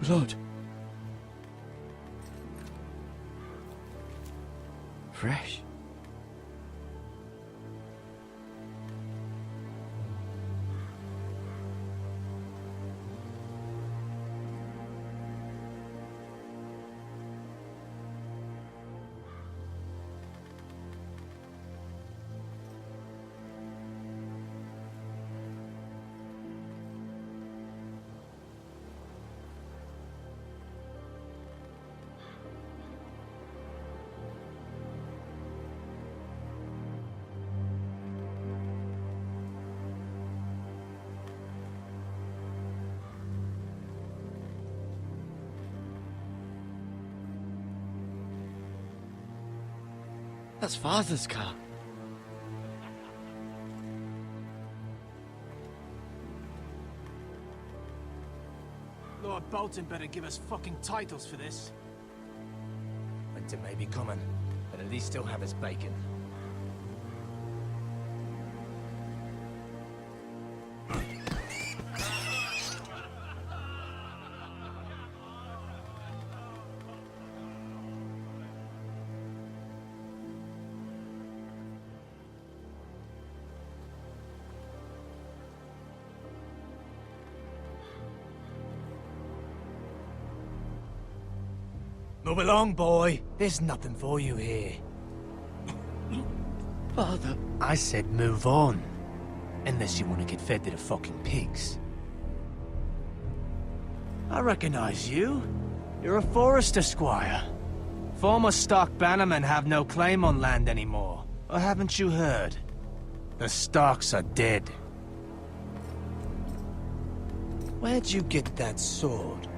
Blood. Fresh. That's Father's car. Lord Bolton better give us fucking titles for this. Winter may be coming, but at least he'll have his bacon. Move along, boy. There's nothing for you here. Father. I said move on. Unless you want to get fed to the fucking pigs. I recognize you. You're a Forester squire. Former Stark bannermen have no claim on land anymore. Or haven't you heard? The Starks are dead. Where'd you get that sword?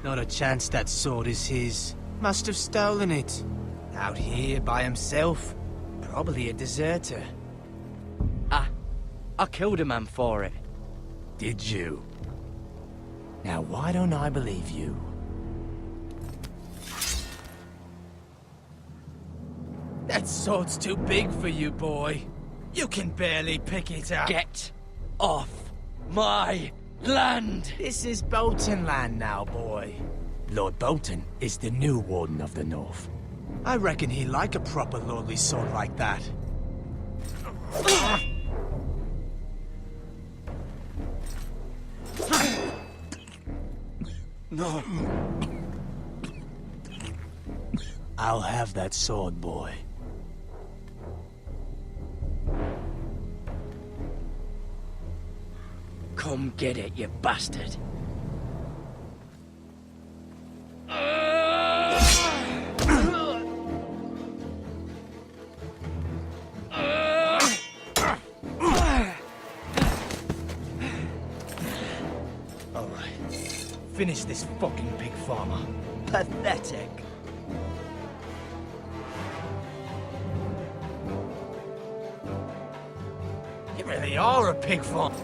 Not a chance that sword is his. Must have stolen it. Out here by himself. Probably a deserter. I killed a man for it. Did you? Now why don't I believe you? That sword's too big for you, boy. You can barely pick it up. Get off my land! This is Bolton land now, boy. Lord Bolton is the new Warden of the North. I reckon he like a proper lordly sword like that. No. I'll have that sword, boy. Come get it, you bastard. Alright. Finish this fucking pig farmer. Pathetic. You really are a pig farmer.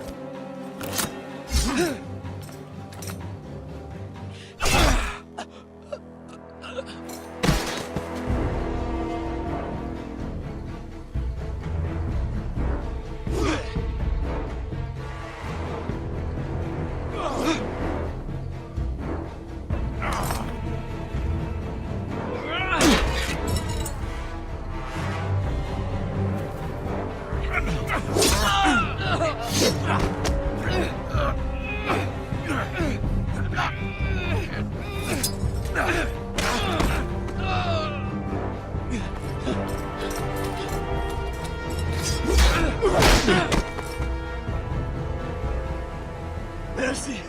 Mercy!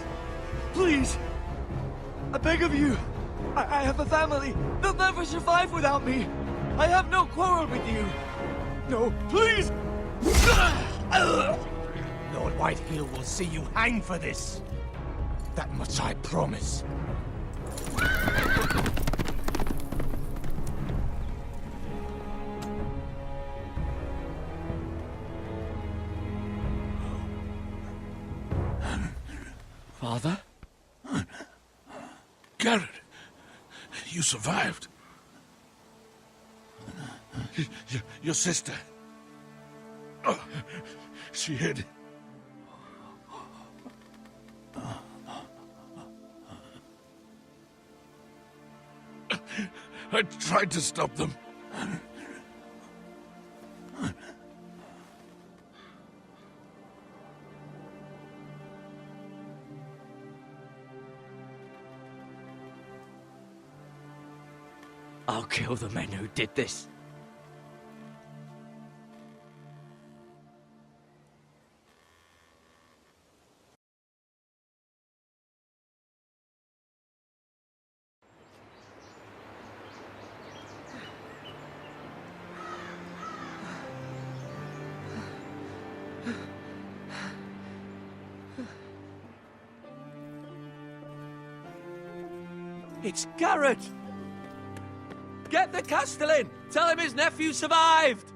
Please! I beg of you! I have a family! They'll never survive without me! I have no quarrel with you! No, please! Lord Whitehill will see you hang for this. That much I promise. Father? Garrett, you survived. Your sister. Oh, she hid. I tried to stop them. I'll kill the men who did this. It's Garrett! Get the Castellan! Tell him his nephew survived!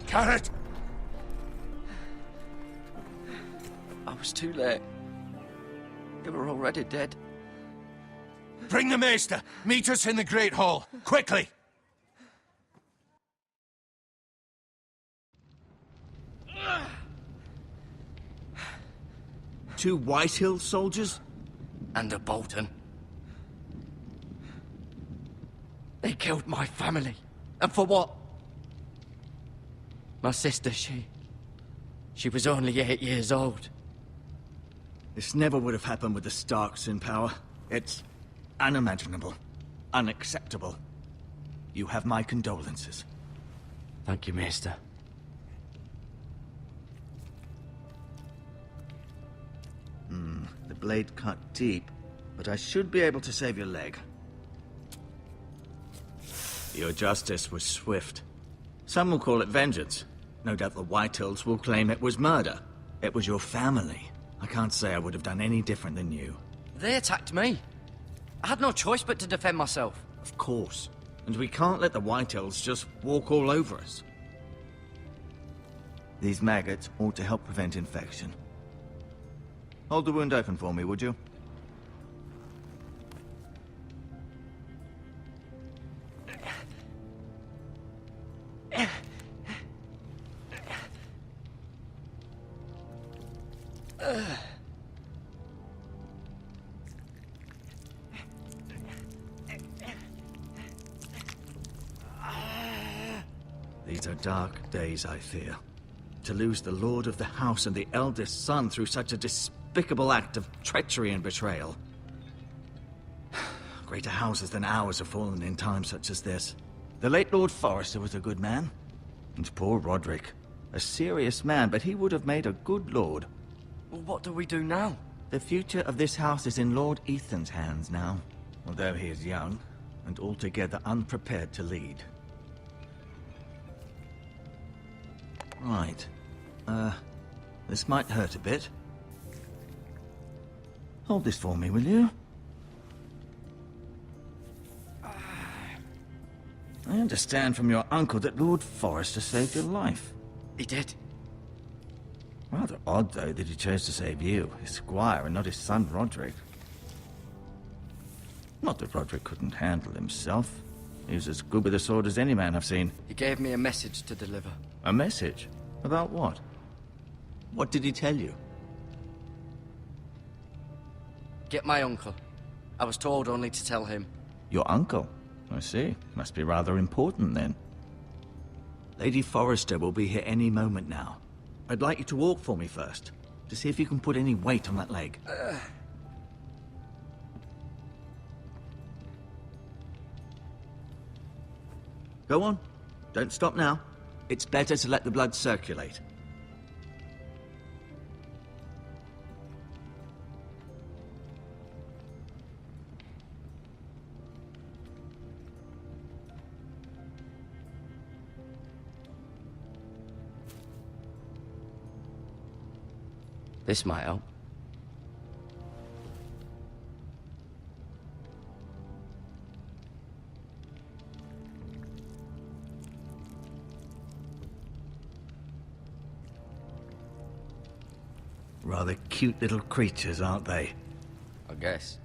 Garrett! I was too late. They were already dead. Bring the Maester! Meet us in the Great Hall! Quickly! Two Whitehill soldiers? And a Bolton. They killed my family. And for what? My sister, she was only 8 years old. This never would have happened with the Starks in power. It's unimaginable. Unacceptable. You have my condolences. Thank you, Maester. The blade cut deep, but I should be able to save your leg. Your justice was swift. Some will call it vengeance. No doubt the Whitehills will claim it was murder. It was your family. I can't say I would have done any different than you. They attacked me. I had no choice but to defend myself. Of course. And we can't let the Whitehills just walk all over us. These maggots ought to help prevent infection. Hold the wound open for me, would you? These are dark days, I fear. To lose the lord of the house and the eldest son through such a despicable act of treachery and betrayal. Greater houses than ours have fallen in times such as this. The late Lord Forrester was a good man. And poor Roderick. A serious man, but he would have made a good lord. Well, what do we do now? The future of this house is in Lord Ethan's hands now. Although he is young, and altogether unprepared to lead. Right. This might hurt a bit. Hold this for me, will you? I understand from your uncle that Lord Forrester saved your life. He did. Rather odd, though, that he chose to save you, his squire, and not his son Roderick. Not that Roderick couldn't handle himself. He was as good with a sword as any man I've seen. He gave me a message to deliver. A message? About what? What did he tell you? Get my uncle. I was told only to tell him. Your uncle? I see. Must be rather important, then. Lady Forrester will be here any moment now. I'd like you to walk for me first, to see if you can put any weight on that leg. Go on. Don't stop now. It's better to let the blood circulate. This might help. Rather cute little creatures, aren't they? I guess.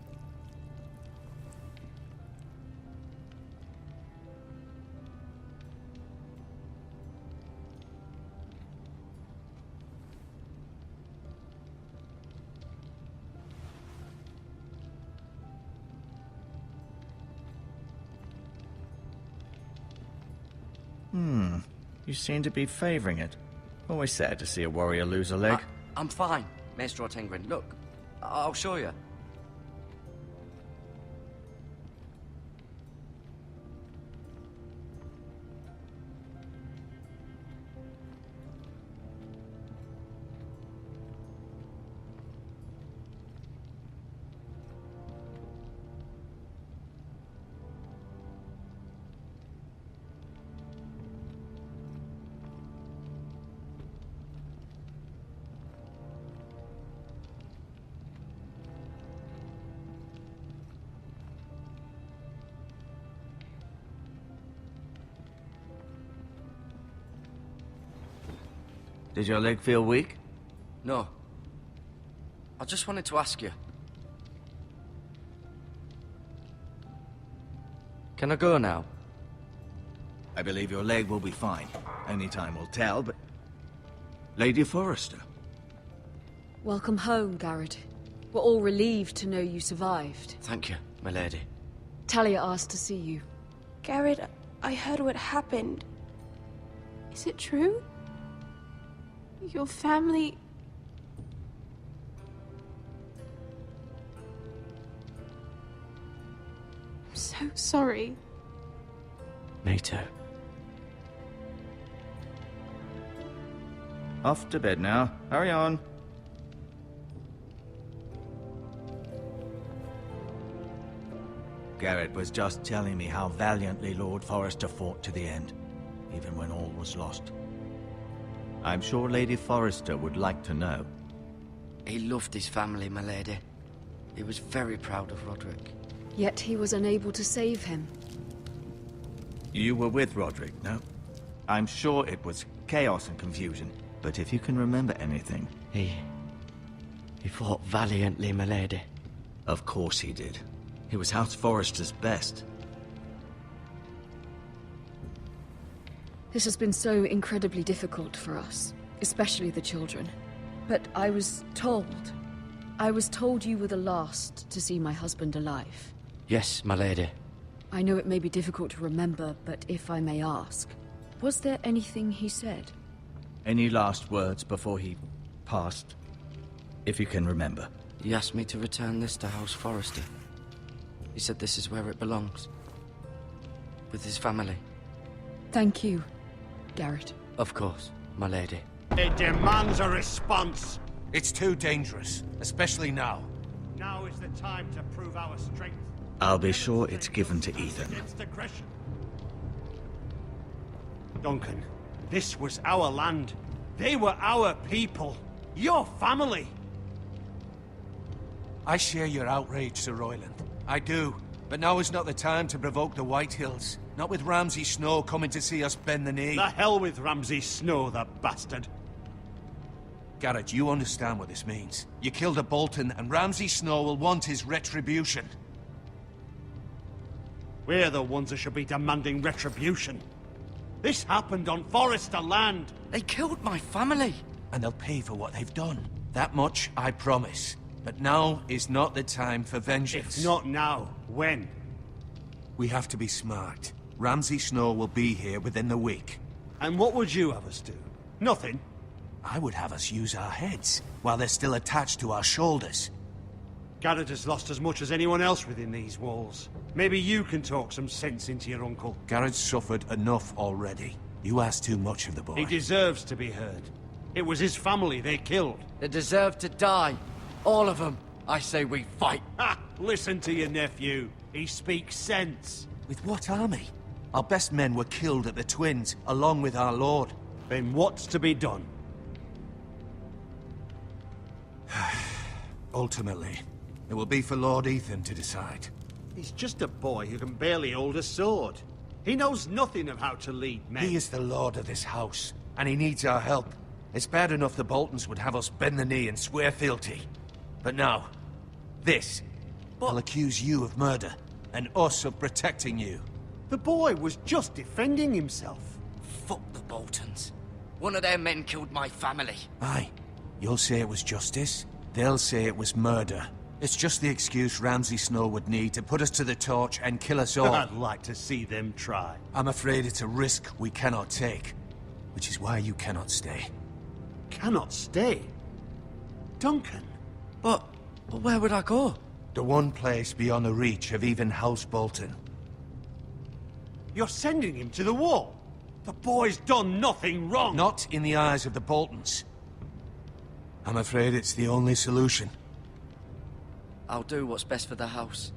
You seem to be favoring it. Always sad to see a warrior lose a leg. I'm fine, Maestro Tengrin. Look, I'll show you. Did your leg feel weak? No. I just wanted to ask you. Can I go now? I believe your leg will be fine. Only time will tell, but... Lady Forrester. Welcome home, Garrett. We're all relieved to know you survived. Thank you, my lady. Talia asked to see you. Garrett, I heard what happened. Is it true? Your family... I'm so sorry. Me too. Off to bed now. Hurry on. Garrett was just telling me how valiantly Lord Forrester fought to the end, even when all was lost. I'm sure Lady Forrester would like to know. He loved his family, my lady. He was very proud of Roderick. Yet he was unable to save him. You were with Roderick, no? I'm sure it was chaos and confusion, but if you can remember anything... He fought valiantly, my lady. Of course he did. He was House Forrester's best. This has been so incredibly difficult for us, especially the children. But I was told you were the last to see my husband alive. Yes, my lady. I know it may be difficult to remember, but if I may ask, was there anything he said? Any last words before he passed? If you can remember. He asked me to return this to House Forrester. He said this is where it belongs. With his family. Thank you, Garrett. Of course, my lady. It demands a response. It's too dangerous, especially now. Now is the time to prove our strength. I'll be sure it's given to Ethan. Against aggression. Duncan, this was our land. They were our people. Your family. I share your outrage, Sir Royland. I do. But now is not the time to provoke the Whitehills. Not with Ramsay Snow coming to see us bend the knee. The hell with Ramsay Snow, the bastard. Garrett, you understand what this means. You killed a Bolton, and Ramsay Snow will want his retribution. We're the ones that should be demanding retribution. This happened on Forrester land. They killed my family. And they'll pay for what they've done. That much, I promise. But now is not the time for vengeance. If not now, when? We have to be smart. Ramsay Snow will be here within the week. And what would you have us do? Nothing. I would have us use our heads, while they're still attached to our shoulders. Garrett has lost as much as anyone else within these walls. Maybe you can talk some sense into your uncle. Garrett's suffered enough already. You ask too much of the boy. He deserves to be heard. It was his family they killed. They deserve to die. All of them. I say we fight. Ha! Listen to your nephew. He speaks sense. With what army? Our best men were killed at the Twins, along with our lord. Then what's to be done? Ultimately, it will be for Lord Ethan to decide. He's just a boy who can barely hold a sword. He knows nothing of how to lead men. He is the lord of this house, and he needs our help. It's bad enough the Boltons would have us bend the knee and swear fealty. But now, this. I'll accuse you of murder, and us of protecting you. The boy was just defending himself. Fuck the Boltons. One of their men killed my family. Aye. You'll say it was justice. They'll say it was murder. It's just the excuse Ramsay Snow would need to put us to the torch and kill us all. I'd like to see them try. I'm afraid it's a risk we cannot take, which is why you cannot stay. Cannot stay? Duncan? But where would I go? The one place beyond the reach of even House Bolton. You're sending him to the wall? The boy's done nothing wrong! Not in the eyes of the Boltons. I'm afraid it's the only solution. I'll do what's best for the house.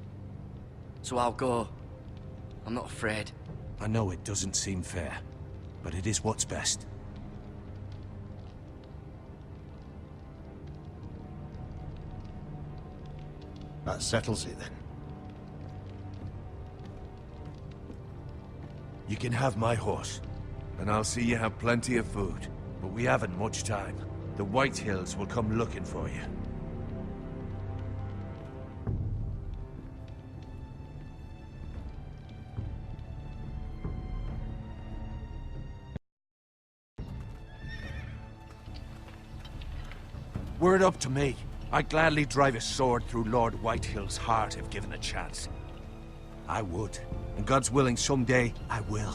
So I'll go. I'm not afraid. I know it doesn't seem fair, but it is what's best. That settles it then. You can have my horse, and I'll see you have plenty of food. But we haven't much time. The White Hills will come looking for you. Were it up to me, I'd gladly drive a sword through Lord Whitehill's heart if given a chance. I would, and God's willing someday I will.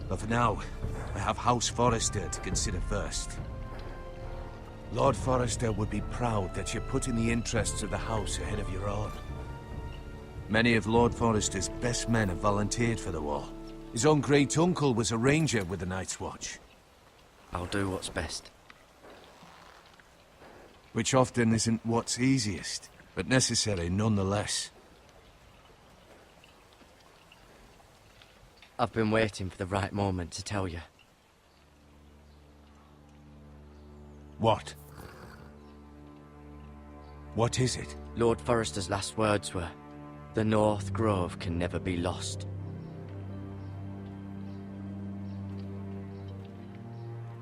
But for now, I have House Forrester to consider first. Lord Forrester would be proud that you're putting the interests of the house ahead of your own. Many of Lord Forrester's best men have volunteered for the war. His own great-uncle was a ranger with the Night's Watch. I'll do what's best. Which often isn't what's easiest, but necessary nonetheless. I've been waiting for the right moment to tell you. What? What is it? Lord Forrester's last words were, "The North Grove can never be lost."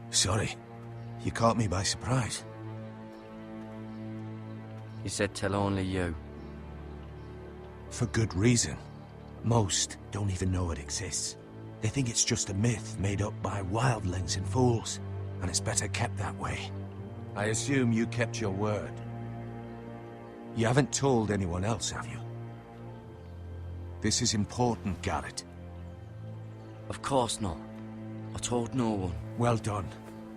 Sorry. You caught me by surprise. He said tell only you. For good reason. Most don't even know it exists. They think it's just a myth made up by wildlings and fools, and it's better kept that way. I assume you kept your word. You haven't told anyone else, have you? This is important, Garrett. Of course not. I told no one. Well done.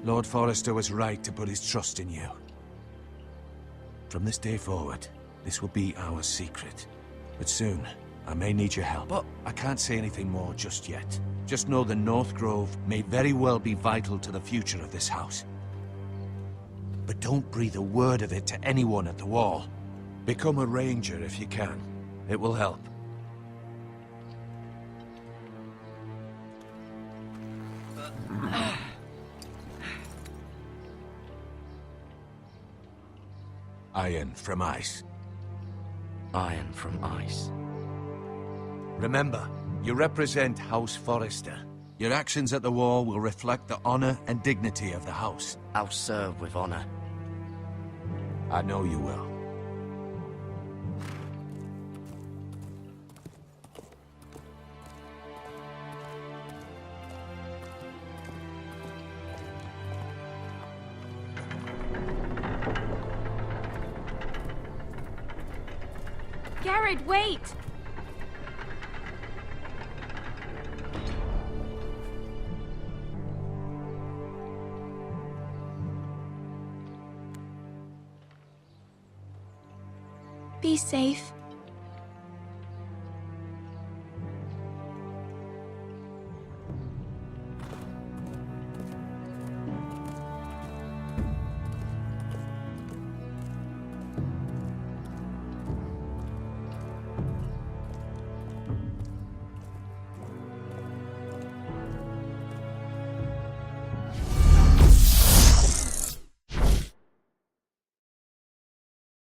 Lord Forrester was right to put his trust in you. From this day forward, this will be our secret. But soon, I may need your help. But I can't say anything more just yet. Just know the North Grove may very well be vital to the future of this house. But don't breathe a word of it to anyone at the wall. Become a ranger if you can. It will help. Iron from ice. Iron from ice. Remember, you represent House Forrester. Your actions at the wall will reflect the honor and dignity of the house. I'll serve with honor. I know you will. Garrett, wait! Be safe.